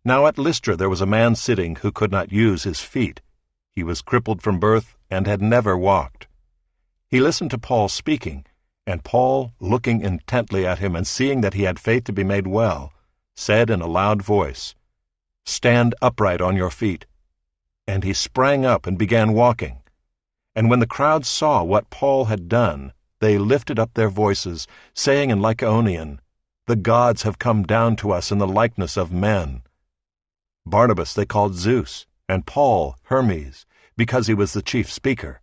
Now at Lystra there was a man sitting who could not use his feet. He was crippled from birth and had never walked. He listened to Paul speaking, and Paul, looking intently at him and seeing that he had faith to be made well, said in a loud voice, "Stand upright on your feet." And he sprang up and began walking. And when the crowd saw what Paul had done, they lifted up their voices, saying in Lycaonian, "The gods have come down to us in the likeness of men." Barnabas they called Zeus, and Paul Hermes, because he was the chief speaker.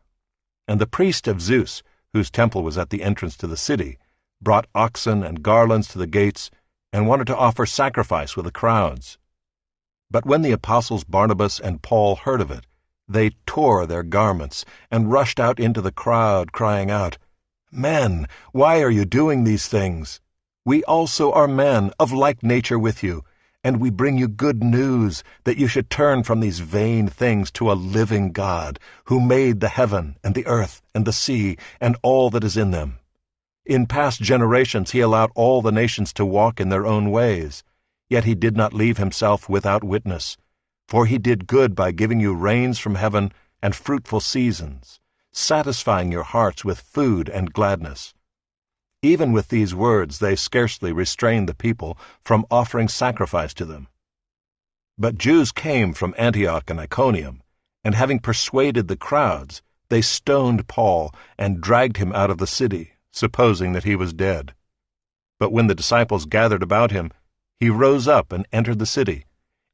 And the priest of Zeus, whose temple was at the entrance to the city, brought oxen and garlands to the gates, and wanted to offer sacrifice with the crowds. But when the apostles Barnabas and Paul heard of it, they tore their garments and rushed out into the crowd, crying out, "Men, why are you doing these things? We also are men of like nature with you, and we bring you good news that you should turn from these vain things to a living God, who made the heaven and the earth and the sea and all that is in them. In past generations he allowed all the nations to walk in their own ways, yet he did not leave himself without witness, for he did good by giving you rains from heaven and fruitful seasons, satisfying your hearts with food and gladness. Even with these words they scarcely restrained the people from offering sacrifice to them. But Jews came from Antioch and Iconium, and having persuaded the crowds, they stoned Paul and dragged him out of the city, supposing that he was dead. But when the disciples gathered about him, he rose up and entered the city,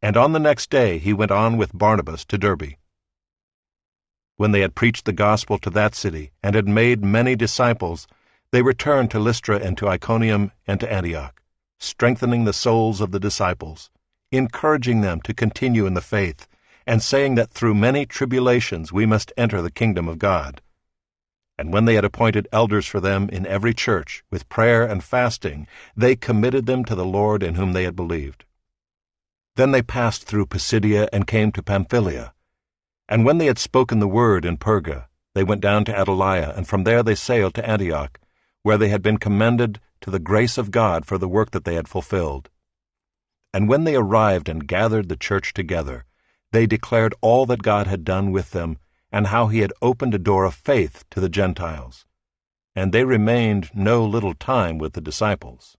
and on the next day he went on with Barnabas to Derbe. When they had preached the gospel to that city and had made many disciples, they returned to Lystra and to Iconium and to Antioch, strengthening the souls of the disciples, encouraging them to continue in the faith, and saying that through many tribulations we must enter the kingdom of God. And when they had appointed elders for them in every church, with prayer and fasting, they committed them to the Lord in whom they had believed. Then they passed through Pisidia and came to Pamphylia. And when they had spoken the word in Perga, they went down to Attalia, and from there they sailed to Antioch, where they had been commended to the grace of God for the work that they had fulfilled. And when they arrived and gathered the church together, they declared all that God had done with them, and how he had opened a door of faith to the Gentiles. And they remained no little time with the disciples.